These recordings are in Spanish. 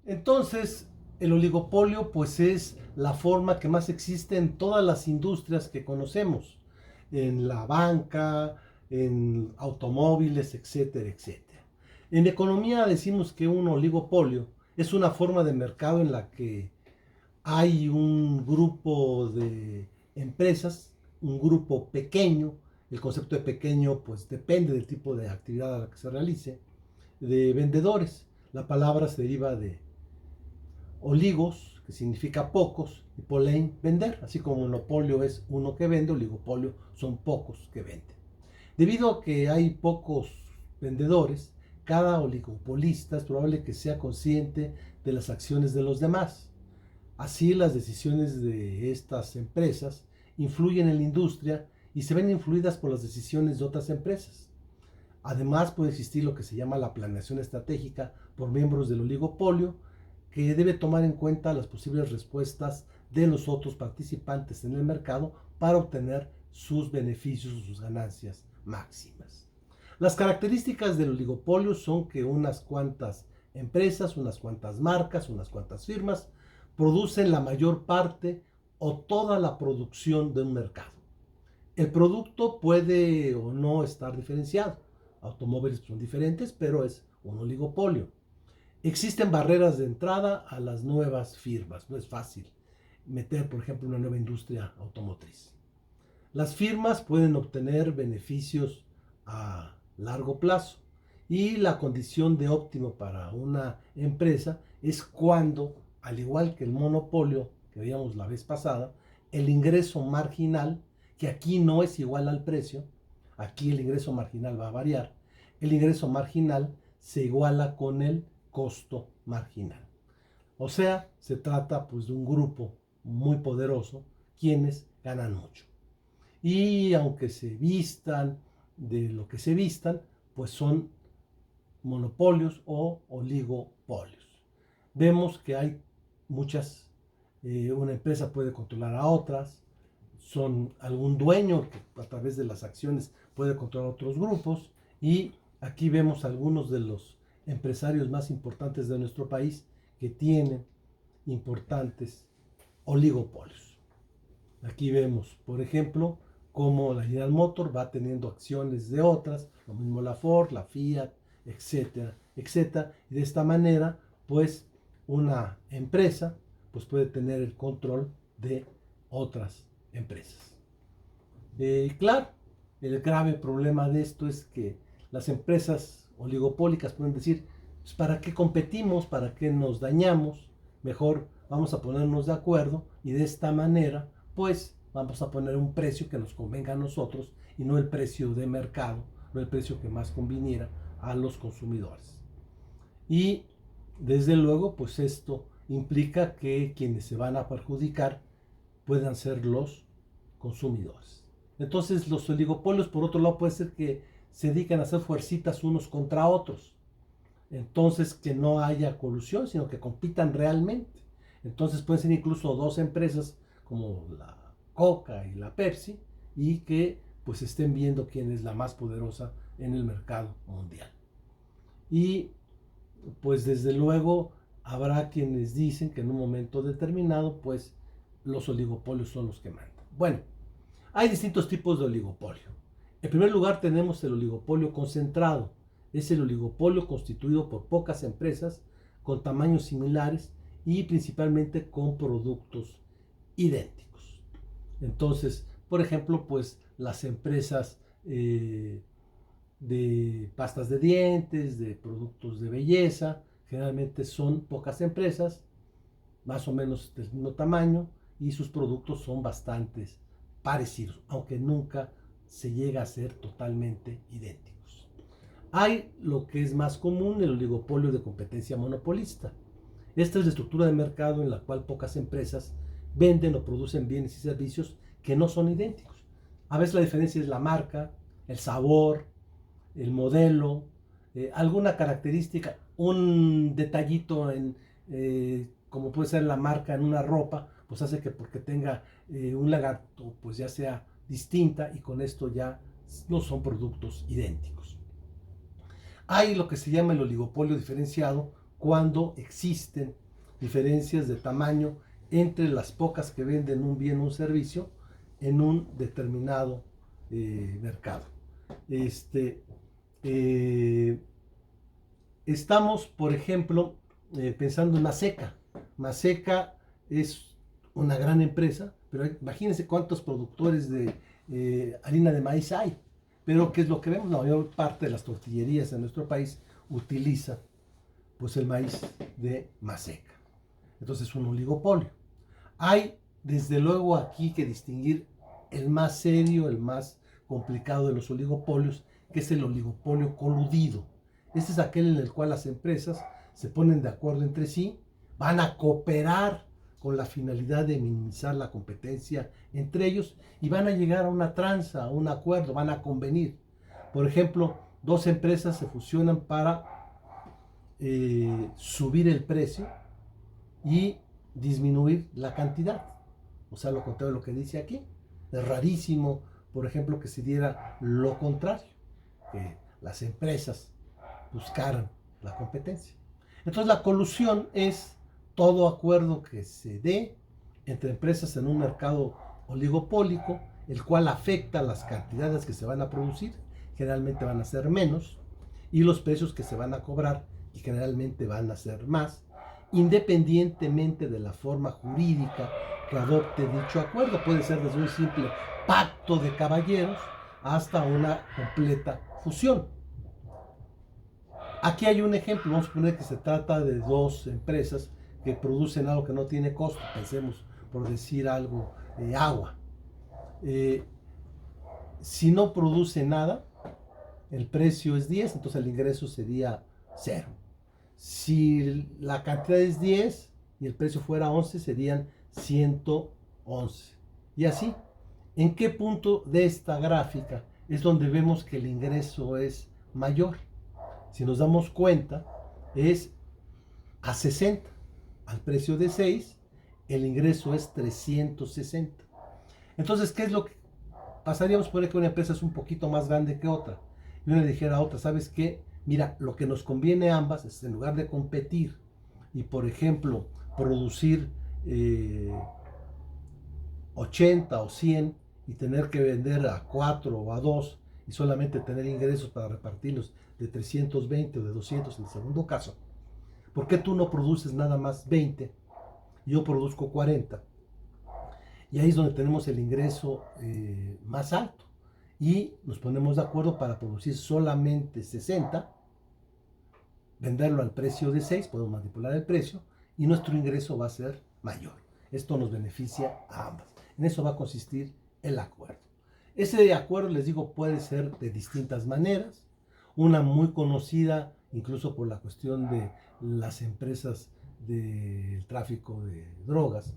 Entonces, el oligopolio pues es la forma que más existe en todas las industrias que conocemos, en la banca, en automóviles, etcétera, etcétera. En economía decimos que un oligopolio es una forma de mercado en la que hay un grupo de empresas, un grupo pequeño, el concepto de pequeño pues depende del tipo de actividad a la que se realice, de vendedores. La palabra se deriva de oligos, que significa pocos, y polein, vender. Así como monopolio es uno que vende, oligopolio son pocos que venden. Debido a que hay pocos vendedores, cada oligopolista es probable que sea consciente de las acciones de los demás. Así las decisiones de estas empresas influyen en la industria y se ven influidas por las decisiones de otras empresas. Además puede existir lo que se llama la planeación estratégica por miembros del oligopolio, que debe tomar en cuenta las posibles respuestas de los otros participantes en el mercado para obtener sus beneficios o sus ganancias máximas. Las características del oligopolio son que unas cuantas empresas, unas cuantas marcas, unas cuantas firmas producen la mayor parte o toda la producción de un mercado. El producto puede o no estar diferenciado. Automóviles son diferentes, pero es un oligopolio. Existen barreras de entrada a las nuevas firmas. No es fácil meter, por ejemplo, una nueva industria automotriz. Las firmas pueden obtener beneficios a largo plazo y la condición de óptimo para una empresa es cuando, al igual que el monopolio que veíamos la vez pasada, el ingreso marginal, que aquí no es igual al precio, aquí el ingreso marginal va a variar, el ingreso marginal se iguala con el costo marginal. O sea, se trata pues de un grupo muy poderoso quienes ganan mucho. Y aunque se vistan de lo que se vistan, pues son monopolios o oligopolios. Vemos que hay muchas, una empresa puede controlar a otras, son algún dueño que a través de las acciones puede controlar otros grupos, y aquí vemos algunos de los empresarios más importantes de nuestro país que tienen importantes oligopolios. Aquí vemos, por ejemplo, cómo la General Motors va teniendo acciones de otras, lo mismo la Ford, la Fiat, etcétera, etcétera. Y de esta manera, pues, una empresa pues, puede tener el control de otras empresas. Claro, el grave problema de esto es que las empresas oligopólicas pueden decir, pues, ¿para qué competimos? ¿Para qué nos dañamos? Mejor vamos a ponernos de acuerdo y de esta manera, pues, vamos a poner un precio que nos convenga a nosotros y no el precio de mercado, no el precio que más conviniera a los consumidores. Y desde luego, pues esto implica que quienes se van a perjudicar puedan ser los consumidores. Entonces los oligopolios, por otro lado, puede ser que se dedican a hacer fuercitas unos contra otros. Entonces que no haya colusión, sino que compitan realmente. Entonces pueden ser incluso dos empresas como la Coca y la Pepsi y que pues estén viendo quién es la más poderosa en el mercado mundial. Y pues desde luego habrá quienes dicen que en un momento determinado pues los oligopolios son los que mandan. Bueno, hay distintos tipos de oligopolio. En primer lugar tenemos el oligopolio concentrado. Es el oligopolio constituido por pocas empresas con tamaños similares y principalmente con productos idénticos. Entonces, por ejemplo, pues las empresas de pastas de dientes, de productos de belleza, generalmente son pocas empresas, más o menos del mismo tamaño, y sus productos son bastante parecidos, aunque nunca se llega a ser totalmente idénticos. Hay lo que es más común, el oligopolio de competencia monopolista. Esta es la estructura de mercado en la cual pocas empresas venden o producen bienes y servicios que no son idénticos. A veces la diferencia es la marca, el sabor, el modelo, alguna característica, un detallito en, como puede ser la marca en una ropa, pues hace que porque tenga un lagarto, pues ya sea distinta y con esto ya no son productos idénticos. Hay lo que se llama el oligopolio diferenciado cuando existen diferencias de tamaño entre las pocas que venden un bien o un servicio en un determinado mercado. Estamos, por ejemplo, pensando en Maseca. Maseca es una gran empresa, pero imagínense cuántos productores de harina de maíz hay. Pero ¿qué es lo que vemos? La mayor parte de las tortillerías en nuestro país utiliza pues el maíz de Maseca. Entonces es un oligopolio. Hay desde luego aquí que distinguir el más serio, el más complicado de los oligopolios, que es el oligopolio coludido. Este es aquel en el cual las empresas se ponen de acuerdo entre sí, van a cooperar con la finalidad de minimizar la competencia entre ellos y van a llegar a una tranza, a un acuerdo, van a convenir. Por ejemplo, dos empresas se fusionan para subir el precio y disminuir la cantidad. O sea, lo contrario de lo que dice aquí. Es rarísimo, por ejemplo, que se diera lo contrario, que las empresas buscaran la competencia. Entonces la colusión es todo acuerdo que se dé entre empresas en un mercado oligopólico, el cual afecta las cantidades que se van a producir, generalmente van a ser menos, y los precios que se van a cobrar, y generalmente van a ser más, independientemente de la forma jurídica que adopte dicho acuerdo. Puede ser desde un simple pacto de caballeros hasta una completa fusión. Aquí hay un ejemplo, vamos a suponer que se trata de dos empresas que producen algo que no tiene costo, pensemos por decir algo, agua. Si no produce nada, el precio es 10, entonces el ingreso sería 0. Si la cantidad es 10 y el precio fuera 11, serían 111. Y así, ¿en qué punto de esta gráfica es donde vemos que el ingreso es mayor? Si nos damos cuenta, es a 60. Al precio de 6, el ingreso es 360. Entonces, ¿qué es lo que pasaríamos por que una empresa es un poquito más grande que otra? Y uno le dijera a otra, ¿sabes qué? Mira, lo que nos conviene a ambas es, en lugar de competir y, por ejemplo, producir 80 o 100 y tener que vender a 4 o a 2 y solamente tener ingresos para repartirlos de 320 o de 200 en el segundo caso, ¿por qué tú no produces nada más 20 y yo produzco 40? Y ahí es donde tenemos el ingreso más alto. Y nos ponemos de acuerdo para producir solamente 60, venderlo al precio de 6, podemos manipular el precio, y nuestro ingreso va a ser mayor. Esto nos beneficia a ambas. En eso va a consistir el acuerdo. Ese acuerdo, les digo, puede ser de distintas maneras. Una muy conocida, incluso por la cuestión de las empresas del tráfico de drogas,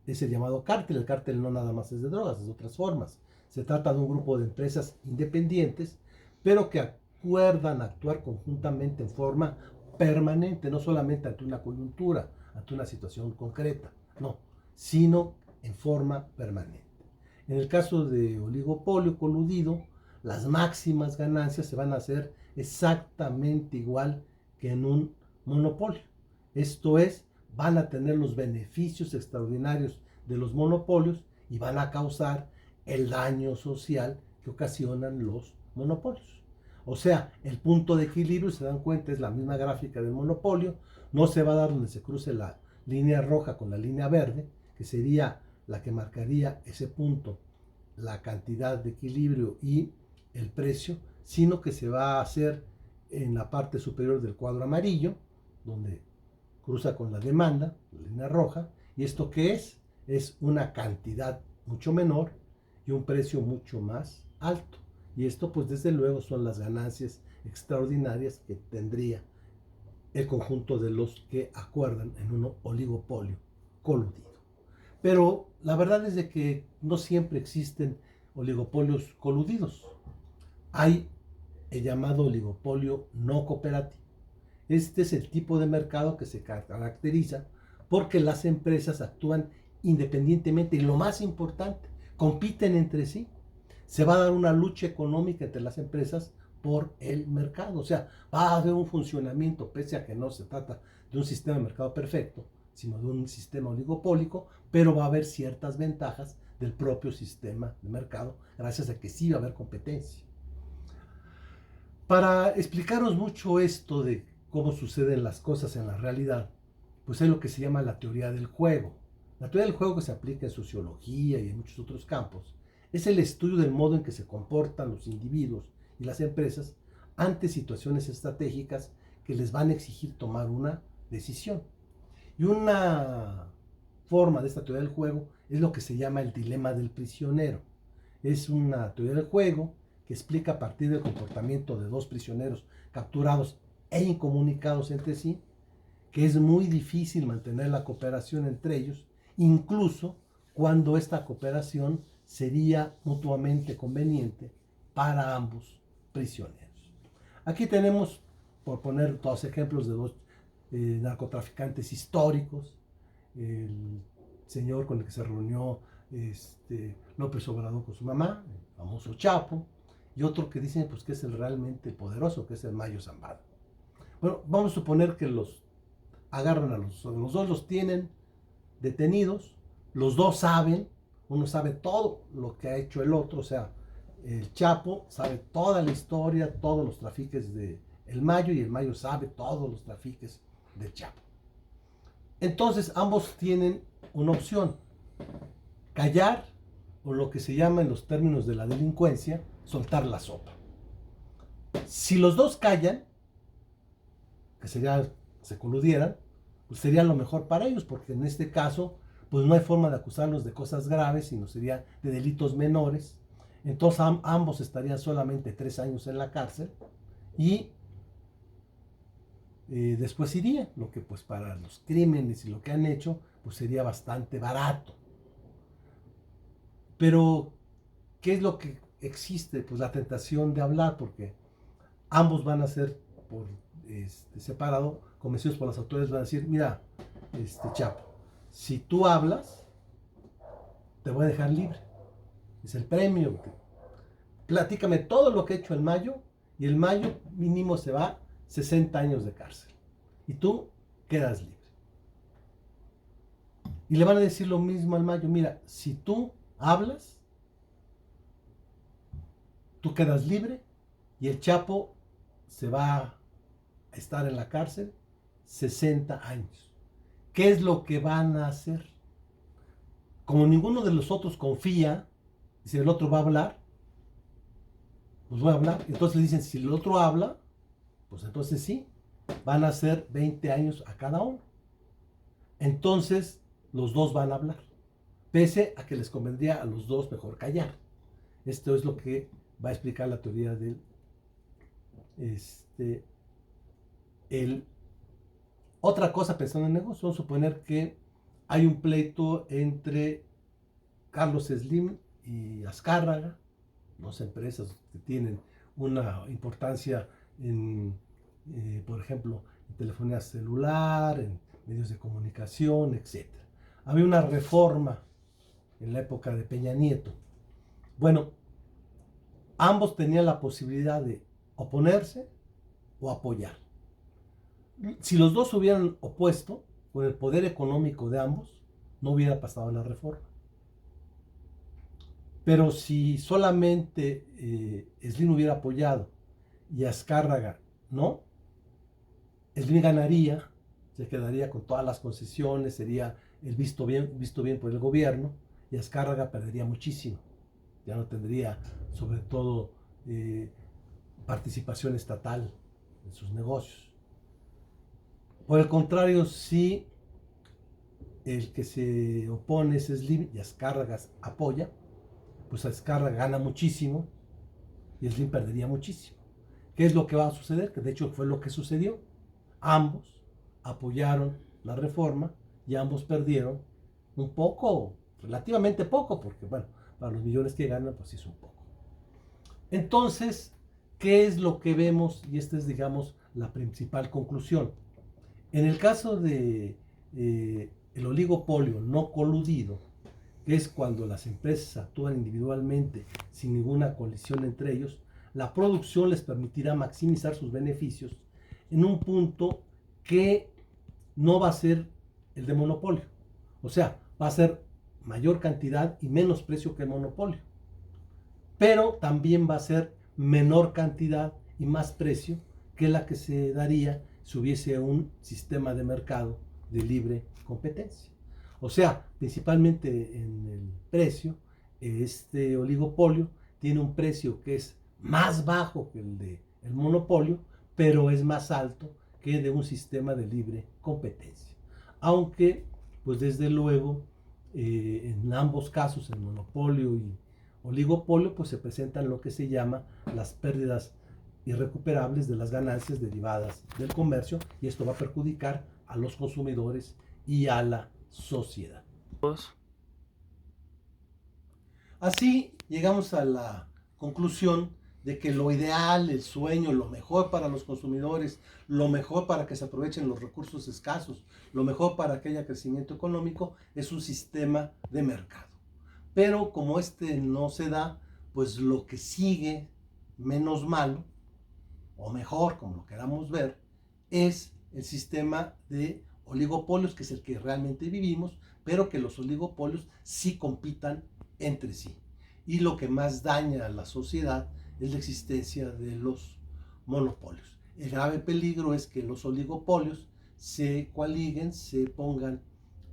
es el llamado cártel. El cártel no nada más es de drogas, es de otras formas. Se trata de un grupo de empresas independientes, pero que acuerdan actuar conjuntamente en forma permanente, no solamente ante una coyuntura, ante una situación concreta, no, sino en forma permanente. En el caso de oligopolio coludido, las máximas ganancias se van a hacer exactamente igual que en un monopolio. Esto es, van a tener los beneficios extraordinarios de los monopolios y van a causar el daño social que ocasionan los monopolios. O sea, el punto de equilibrio, si se dan cuenta, es la misma gráfica del monopolio. No se va a dar donde se cruce la línea roja con la línea verde, que sería la que marcaría ese punto, la cantidad de equilibrio y el precio, sino que se va a hacer en la parte superior del cuadro amarillo, donde cruza con la demanda, la línea roja. ¿Y esto qué es? Es una cantidad mucho menor y un precio mucho más alto. Y esto, pues desde luego, son las ganancias extraordinarias que tendría el conjunto de los que acuerdan en un oligopolio coludido. Pero la verdad es de que no siempre existen oligopolios coludidos. Hay el llamado oligopolio no cooperativo. Este es el tipo de mercado que se caracteriza porque las empresas actúan independientemente y, lo más importante, compiten entre sí. Se va a dar una lucha económica entre las empresas por el mercado. O sea, va a haber un funcionamiento, pese a que no se trata de un sistema de mercado perfecto, sino de un sistema oligopólico, pero va a haber ciertas ventajas del propio sistema de mercado, gracias a que sí va a haber competencia. Para explicaros mucho esto de cómo suceden las cosas en la realidad, pues hay lo que se llama la teoría del juego. La teoría del juego, que se aplica en sociología y en muchos otros campos, es el estudio del modo en que se comportan los individuos y las empresas ante situaciones estratégicas que les van a exigir tomar una decisión. Y una forma de esta teoría del juego es lo que se llama el dilema del prisionero. Es una teoría del juego que explica, a partir del comportamiento de dos prisioneros capturados e incomunicados entre sí, que es muy difícil mantener la cooperación entre ellos, incluso cuando esta cooperación sería mutuamente conveniente para ambos prisioneros. Aquí tenemos, por poner dos ejemplos de dos narcotraficantes históricos, el señor con el que se reunió López Obrador con su mamá, el famoso Chapo, y otro que dicen pues, que es el realmente poderoso, que es el Mayo Zambada. Bueno, vamos a suponer que los agarran a los dos, los tienen detenidos, los dos saben, uno sabe todo lo que ha hecho el otro, o sea, el Chapo sabe toda la historia, todos los trafiques de el Mayo, y el Mayo sabe todos los trafiques del Chapo. Entonces ambos tienen una opción: callar, o lo que se llama en los términos de la delincuencia, soltar la sopa. Si los dos callan, que sería, se coludieran, pues sería lo mejor para ellos, porque en este caso pues no hay forma de acusarlos de cosas graves, sino sería de delitos menores. Entonces ambos estarían solamente 3 años en la cárcel y después iría, lo que pues para los crímenes y lo que han hecho pues sería bastante barato. Pero ¿qué es lo que existe? Pues la tentación de hablar, porque ambos van a ser por separado, convencidos por las autoridades, van a decir: mira, Chapo, si tú hablas, te voy a dejar libre. Es el premio. Platícame todo lo que ha hecho el Mayo, y el Mayo mínimo se va 60 años de cárcel. Y tú quedas libre. Y le van a decir lo mismo al Mayo: mira, si tú hablas, tú quedas libre, y el Chapo se va a estar en la cárcel 60 años. ¿Qué es lo que van a hacer? Como ninguno de los otros confía, si el otro va a hablar, pues voy a hablar. Entonces le dicen: si el otro habla, pues entonces sí, van a ser 20 años a cada uno. Entonces los dos van a hablar, pese a que les convendría a los dos mejor callar. Esto es lo que va a explicar la teoría del otra cosa, pensando en negocio, vamos a suponer que hay un pleito entre Carlos Slim y Azcárraga, dos empresas que tienen una importancia en, por ejemplo, en telefonía celular, en medios de comunicación, etc. Había una reforma en la época de Peña Nieto. Bueno, ambos tenían la posibilidad de oponerse o apoyar. Si los dos hubieran opuesto, con el poder económico de ambos, no hubiera pasado la reforma. Pero si solamente Slim hubiera apoyado y Azcárraga no, Slim ganaría, se quedaría con todas las concesiones, sería el visto bien por el gobierno, y Azcárraga perdería muchísimo. Ya no tendría, sobre todo, participación estatal en sus negocios. Por el contrario, si el que se opone es Slim y Azcárraga apoya, pues Azcárraga gana muchísimo y Slim perdería muchísimo. ¿Qué es lo que va a suceder? Que de hecho fue lo que sucedió. Ambos apoyaron la reforma y ambos perdieron un poco, relativamente poco, porque bueno, para los millones que ganan, pues sí es un poco. Entonces, ¿qué es lo que vemos? Y esta es, digamos, la principal conclusión. En el caso de el oligopolio no coludido, que es cuando las empresas actúan individualmente sin ninguna colisión entre ellos, la producción les permitirá maximizar sus beneficios en un punto que no va a ser el de monopolio. O sea, va a ser mayor cantidad y menos precio que el monopolio. Pero también va a ser menor cantidad y más precio que la que se daría si hubiese un sistema de mercado de libre competencia. O sea, principalmente en el precio, este oligopolio tiene un precio que es más bajo que el del monopolio, pero es más alto que de un sistema de libre competencia. Aunque, pues desde luego, en ambos casos, el monopolio y oligopolio, pues se presentan lo que se llama las pérdidas irrecuperables de las ganancias derivadas del comercio, y esto va a perjudicar a los consumidores y a la sociedad. Así llegamos a la conclusión de que lo ideal, el sueño, lo mejor para los consumidores, lo mejor para que se aprovechen los recursos escasos, lo mejor para que haya crecimiento económico, es un sistema de mercado. Pero como este no se da, pues lo que sigue, menos malo, o mejor, como lo queramos ver, es el sistema de oligopolios, que es el que realmente vivimos, pero que los oligopolios sí compitan entre sí. Y lo que más daña a la sociedad es la existencia de los monopolios. El grave peligro es que los oligopolios se coaliguen, se pongan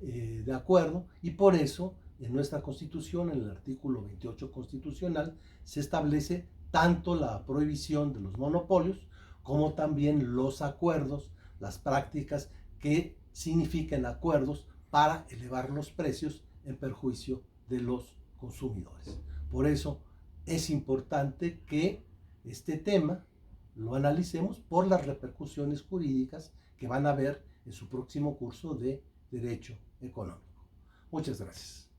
de acuerdo, y por eso en nuestra Constitución, en el artículo 28 constitucional, se establece tanto la prohibición de los monopolios como también los acuerdos, las prácticas que signifiquen acuerdos para elevar los precios en perjuicio de los consumidores. Por eso es importante que este tema lo analicemos por las repercusiones jurídicas que van a haber en su próximo curso de Derecho Económico. Muchas gracias.